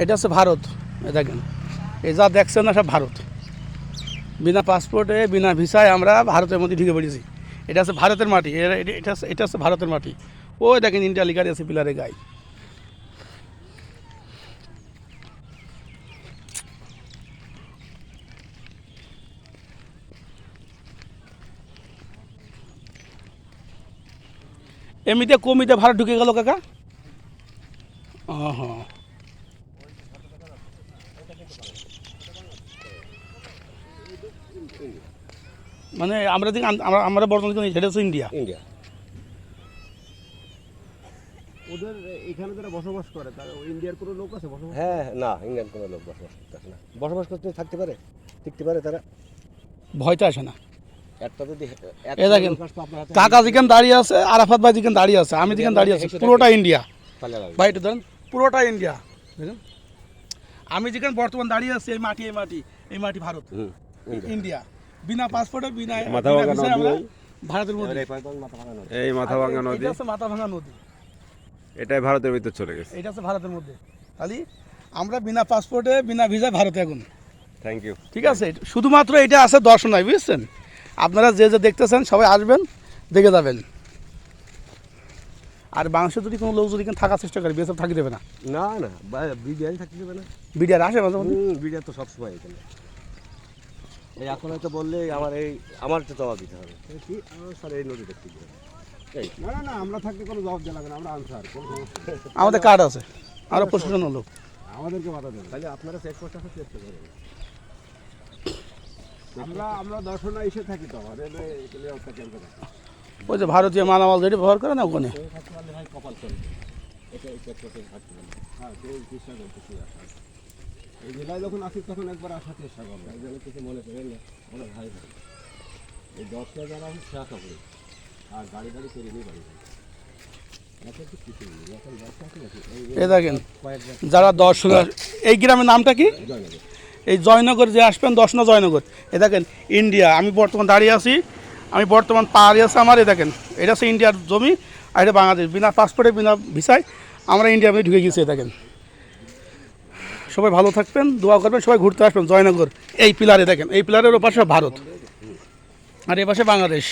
এটা হচ্ছে ভারত। দেখেন এই যা দেখছেন না সব ভারত। বিনা পাসপোর্টে বিনা ভিসায় আমরা ভারতের মধ্যে ঢুকে পড়েছি। এটা হচ্ছে ভারতের মাটি, এটা হচ্ছে ভারতের মাটি। ওই দেখেন ইন্ডিয়া লিগারি আছে পিলারে গায়ে। এমনিতে কমিতে ভারত ঢুকে গেল কাকা। হ্যাঁ, মানে আমরা দিকে আমরা বর্তমানে এটা হচ্ছে ইন্ডিয়া। ইন্ডিয়া ওদের এখানে যারা বসবাস করে তারা ইন্ডিয়ার কোনো লোক আছে বসবাস? হ্যাঁ, না, ইন্ডিয়ার কোনো লোক বসবাস করতেছে না। বসবাস করতে থাকতে পারে, টিকতে পারে তারা, ভয়টা আসে না। একটা যদি এ দেখেন কাকা যেখানে দাঁড়িয়ে আছে, আরাফাত ভাই যেখানে দাঁড়িয়ে আছে, আমি যেখানে দাঁড়িয়ে আছি, পুরোটা ইন্ডিয়া ভাই। একটু ধরেন, পুরোটা ইন্ডিয়া। দেখেন আমি যেখানে বর্তমান দাঁড়িয়ে আছি, এই মাটি ভারত, ইন্ডিয়া। বিনা পাসপোর্টে বিনা ভিসায় আমরা ভারতের মধ্যে। এই মাথাভাঙা নদী, এটা হচ্ছে মাথাভাঙা নদী, এটাই ভারতের ভিতর চলে গেছে। এটা হচ্ছে ভারতের মধ্যে। খালি আমরা বিনা পাসপোর্টে বিনা ভিসায় ভারতে এখন। Thank you. ঠিক আছে, শুধুমাত্র এটা আছে দর্শনায়, বুঝছেন? আপনারা যে যে দেখতেছেন সবাই আসবেন, দেখে যাবেন। আর বাংলাদেশে যদি কোনো লোক যদি থাকার চেষ্টা করে, বিএসএফ থাকি দেবে না। না না, বিডিআর থাকতে দেবে না। বিডিআর আসে মাঝে মধ্যে। বিডিআর তো সবসময় এখানে। এই এখন হয়তো বললে আমার তো জবাব দিতে হবে কি স্যার, এই নদী দেখতে গেলে না না না, আমরা থাকতে কোনো জবাব দেওয়া লাগবে না, আমরা আনসার, কোনো সমস্যা। আমাদের কার্ড আছে, আমরা প্রশাসন লোক, আমাদেরকে বাধা দেবে। তাহলে আপনারা চেকপোস্ট আছে, চেষ্টা করেন। আমরা দর্শনা এসে থাকি তো আমাদের ওই যে ভারতীয় মালামাল যেটি ব্যবহার করে না ওখানে। কপাল করে এই জেলায় যখন আসি তখন একবার আসার চেষ্টা করবো, এই জন্য কিছু মনে করেন না, আমরা ভাই ভাই। এই 10টা যারা আমি শেয়ার করি আর গাড়ি করে নিয়ে বাড়ি এই দেখেন যারা দর্শনার, এই গ্রামের নামটা কি? এই জয়নগর যে আসবেন, দর্শনা জয়নগর। এ দেখেন ইন্ডিয়া, আমি বর্তমান দাঁড়িয়ে আছি, আমি বর্তমান পাহাড়ি আছে আমার। এ দেখেন এটা হচ্ছে ইন্ডিয়ার জমি, আর এটা বাংলাদেশ। বিনা পাসপোর্টে বিনা ভিসায় আমরা ইন্ডিয়া মধ্যে ঢুকে গেছি। দেখেন সবাই ভালো থাকবেন, দোয়া করবেন, সবাই ঘুরতে আসবেন জয়নগর। এই পিলারে দেখেন, এই পিলারের ওপাশে ভারত আর এ পাশে বাংলাদেশ।